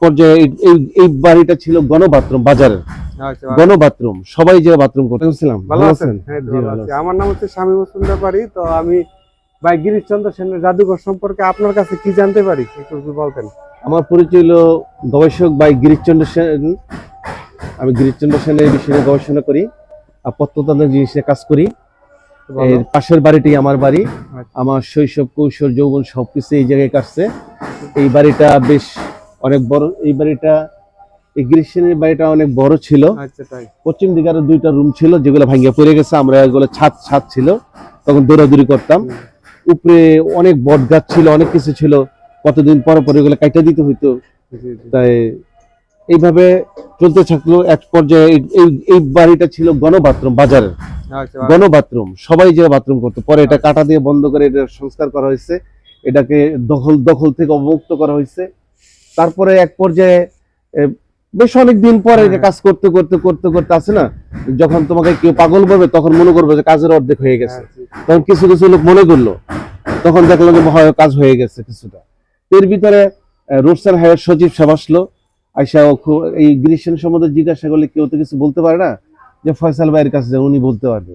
পর্যায়ে এই বাড়িটা ছিল গণবাথরুম, বাজারের আচ্ছা, গণবাথরুম, সবাই যে বাথরুম করতে ছিলাম। ভালো আছেন? হ্যাঁ, ভালো আছি। আমার নাম হচ্ছে শামীম হোসেন ব্যাপারী। তো আমি ভাই গিরিশচন্দ্র সেনের জাদুঘর সম্পর্কে আপনার কাছে কি জানতে পারি একটু যদি বলতেন। আমার পরিচয় হলো গবেষক ভাই গিরিশচন্দ্র সেন। আমি গিরিশচন্দ্র সেনের এই বিষয়ে গবেষণা করি আর প্রত্নতান্ত্রিক জিনিসে কাজ করি। ভালো। এর পাশের বাড়িটি আমার বাড়ি। আচ্ছা। আমার শৈশব, কৈশোর, যৌবন সবকিছু এই জায়গায় কাটছে। এই বাড়িটা বেশ অনেক বড়। এই বাড়িটা, এই গিরিশচন্দ্রের বাড়িটা অনেক বড় ছিল। আচ্ছা, তাই। পশ্চিম দিকে আরো 2টা রুম ছিল যেগুলো ভাঙিয়ে পড়ে গেছে। আমরা এগুলো ছাদ ছিল, তখন দৌড়াদৌড়ি করতাম। উপরে অনেক বট গাছ ছিল, অনেক কিছু ছিল। কতদিন পর পর এগুলো কাটা দিতে হইতো। তাই এইভাবে চলতে থাকলো। এক পর্যায়ে এই বাড়িটা ছিল গণবাথরুম, বাজারের আচ্ছা, গণবাথরুম, সবাই যে বাথরুম করতো। পরে এটা কাটা দিয়ে বন্ধ করে এটা সংস্কার করা হয়েছে। এটাকে দখল থেকে অবমুক্ত করা হয়েছে। তারপরে এক পর্যায়ে বেশ অনেক দিন পরে কাজ করতে করতে করতে করতে আছে না, যখন তোমাকে কেউ পাগল বলবে তখন মনে করবে যে কাজের অর্ধেক হয়ে গেছে। তখন কিছু কিছু লোক মনে করলো, তখন দেখলাম যে হয় কাজ হয়ে গেছে কিছুটা। এর ভিতরে রোডস অ্যান্ড হাইওয়ে সচিব সাহেব আসলো। আইসা এই গ্রীষ্ম সম্বন্ধে জিজ্ঞাসা করলে কেউ তো কিছু বলতে পারে না, যে ফয়সাল ভাইয়ের কাছে উনি বলতে পারবে।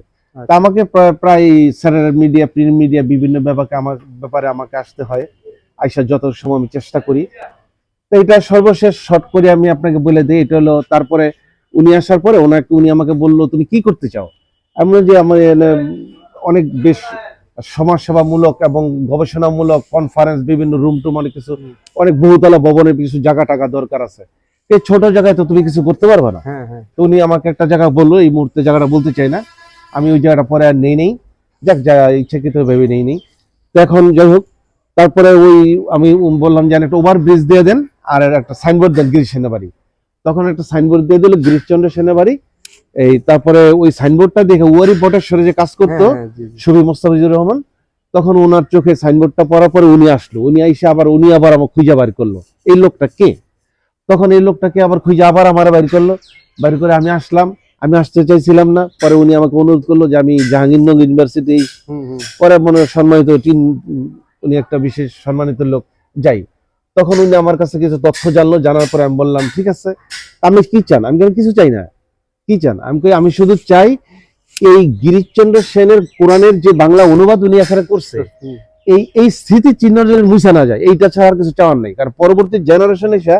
তা আমাকে প্রায় স্যারের মিডিয়া, প্রিন্ট মিডিয়া বিভিন্ন ব্যাপারে আমাকে আসতে হয়। আইসা যত সময় আমি চেষ্টা করি। তো এটা সর্বশেষ শর্ট করে আমি আপনাকে বলে দিই। এটা হলো তারপরে উনি আসার পরে উনি আমাকে বললো, তুমি কি করতে চাও? আমি বললাম যে আমার অনেক বেশ সমাজসেবামূলক এবং গবেষণামূলক কনফারেন্স, বিভিন্ন রুম টুম, অনেক কিছু, অনেক বহুতলা ভবনের কিছু জায়গা টাকা দরকার আছে। এই ছোট জায়গায় তো তুমি কিছু করতে পারবে না। তো উনি আমাকে একটা জায়গা বললো, এই মুহূর্তে জায়গাটা বলতে চাই না, আমি ওই জায়গাটা পরে আর নেই যাক, জায়গা ইচ্ছাকৃত ভেবে নেই। তো এখন যাই হোক, তারপরে আমি বললাম যে একটা ওভার ব্রিজ দিয়ে দেন আর একটা সাইনবোর্ড দেন গিরিশ সেনাবাড়ি। তখন একটা সাইনবোর্ড দিয়ে দিল গিরিশচন্দ্র সেনাবাড়ি। এই তারপরে ওই সাইনবোর্ডটা দেখে ওয়ারি বটেশ্বরে যে কাজ করতো শফি মোস্তাফিজুর রহমান, তখন ওনার চোখে সাইনবোর্ডটা পড়ার পরে উনি আসলো। উনি আইসে উনি আবার আমার খুঁজে বার করলো এই লোকটা কে। তখন এই লোকটাকে আবার খুঁজে আবার আমার বাইর করলো। বাইর করে আমি আসলাম। আমি আসতে চাইছিলাম না, পরে উনি আমাকে অনুরোধ করলো যে আমি জাহাঙ্গীরনগর ইউনিভার্সিটি, পরে মনে সম্মানিত উনি একটা বিশেষ সম্মানিত লোক, যাই। তখন উনি আমার কাছে কিছু তথ্য জানলো। জানার পরে আমি বললাম ঠিক আছে, আপনি কি চান? আমি কিছু চাই না। কি চান? আমি শুধু চাই এই গিরিশচন্দ্র সেনের কোরআনের যে বাংলা অনুবাদ উনি এখানে করছে, এই স্মৃতি চিহ্ন যেন মুছে না যায়, এইটা ছাড়া আর কিছু চাওয়ার নেই। কারণ পরবর্তী জেনারেশন এসে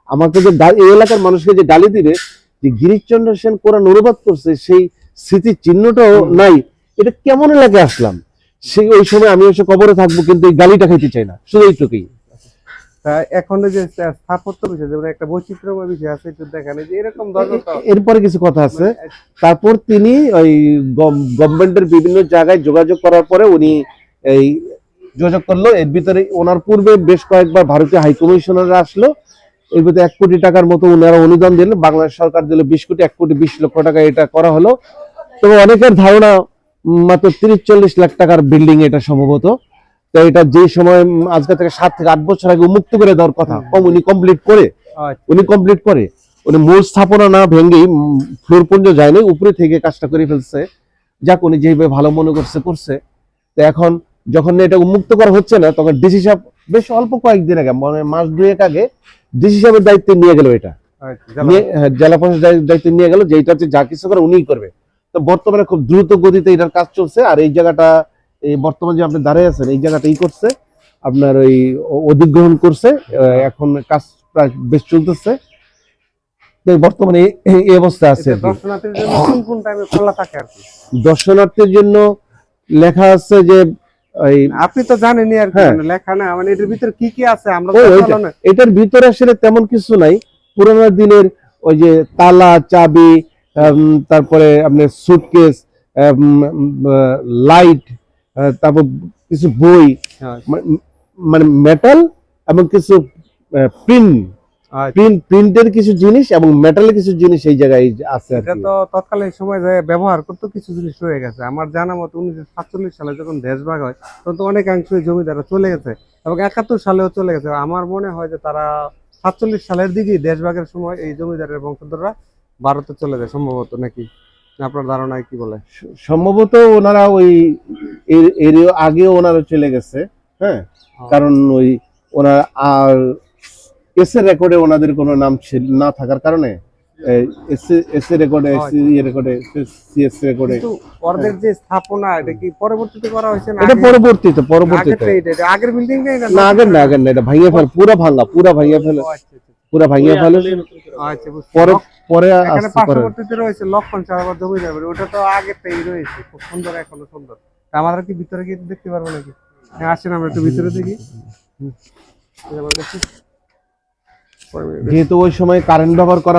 আমাকে যে এই এলাকার মানুষকে যে গালি দিবে যে গিরিশচন্দ্র সেন কোরআন অনুবাদ করছে, সেই স্মৃতি চিহ্নটাও নাই, এটা কেমন এলাকায় আসলাম। সেই ওই সময় আমি এসে কবরে থাকবো, কিন্তু এই গালিটা খাইতে চাই না, শুধু এইটুকুই। এখন যে স্থাপত্য বিষয়, যেমন একটা বৈচিত্র্যময় বিষয় আছে, একটু দেখেন যে এরকম এরপরে কিছু কথা আছে। তারপর তিনি ওই গভর্নমেন্টের বিভিন্ন জায়গায় যোগাযোগ করার পরে উনি এই যোগাযোগ করলো। এর ভিতরে ওনার পূর্বে বেশ কয়েকবার ভারতীয় হাইকমিশনাররা আসলো। এর ভিতরে 1 কোটি টাকার মতো ওনারা অনুদান দিল। বাংলাদেশ সরকার দিল 20 কোটি, 1 কোটি 20 লক্ষ টাকা এটা করা হলো। তবে অনেকের ধারণা মাত্র 30-40 লাখ টাকার বিল্ডিং এটা সম্ভবত। তো এটা যে সময় আজকে থেকে 7 থেকে 8 বছর আগে উন্মুক্ত করে দেওয়ার কথা, উনি কমপ্লিট করে উনি মূল স্থাপনা না ভেঙেই, ফ্লোর পর্যন্ত যায়নি, উপরে থেকে কাজটা করে ফেলছে। যাক, উনি যেভাবে ভালো মনে করছে। তো এখন যখন এটা উন্মুক্ত করা হচ্ছে না, তখন ডিসি সাহেব বেশ অল্প কয়েকদিন আগে, মানে মাস 2 আগে ডিসি সাহেবের দায়িত্ব নিয়ে গেল। এটা জেলা প্রশাসনের দায়িত্ব নিয়ে গেল যে এটা যা কিছু করে উনিই করবে। তো বর্তমানে খুব দ্রুত গতিতে এটার কাজ চলছে। আর এই জায়গাটা, এই বর্তমানে যে আপনি দাঁড়িয়ে আছেন, এই জায়গাটা করছে আপনার ওই অধিগ্রহণ করছে। এখন কাজ প্রায় বেশ চলতেছে। বর্তমানে এই অবস্থা আছে। দর্শনার্থীর জন্য কোন টাইমে খোলা থাকে আর কি? দর্শনার্থীর জন্য লেখা আছে যে, আপনি তো জানেনই আর কি, লেখা না, মানে এটার ভিতরে কি কি আছে আমরা এটার ভিতরে আসলে তেমন কিছু নাই। পুরোনো দিনের ওই যে তালা, চাবি, তারপরে আপনার সুটকেস, লাইট, তারপর কিছু বই, মানে মেটাল এবং কিছু প্রিন্টের কিছু জিনিস এবং মেটালের কিছু জিনিস এই জায়গায় আছে। এটা তো তৎকালীন সময় যে ব্যবহার করতে কিছু জিনিস রয়ে গেছে। আমার জানা মতো 1947 সালে যখন দেশভাগ হয়, তখন তো অনেকাংশই জমিদাররা চলে গেছে এবং 71 সালেও চলে গেছে। আমার মনে হয় যে তারা 47 সালের দিকে দেশভাগের সময় এই জমিদারের বংশধররা ভারতে চলে যায় সম্ভবত, নাকি? আপনার ধারণায় কি বলে? সম্ভবত ওনারা ওই এর আগেও ওনারা চলে গেছে। হ্যাঁ, কারণ ওই ওনারা আর এসএ রেকর্ডে ওনাদের কোনো নাম না থাকার কারণে এসএ রেকর্ডে রেকর্ডে সিএস রেকর্ডে কিন্তু ওদের যে স্থাপনা এটা কি পরবর্তীতে করা হয়েছে না এটা আগে- পরবর্তীতে আগেরটা এটা আগের বিল্ডিং না এটা না আগের না এটা ভাঙিয়ে ফেল পুরা ভাঙিয়ে ফেলে ও আচ্ছা আচ্ছা পুরা ভাঙিয়ে ফেলে আচ্ছা বুঝছি। পরে পরে এখানে আসতে পারে পার্শ্ববর্তীতে রয়েছে লক্ষণ সারাবার জমিদার বাড়ি, ওটা তো আগেরটাই রয়েছে, খুব সুন্দর, এখনো সুন্দর। তা আমাদের কি ভিতরে গিয়ে দেখতে পারবো নাকি? হ্যাঁ আসেন আমরা একটু ভিতরে দেখি। যেহেতু ওই সময় কারেন্ট ব্যবহার করা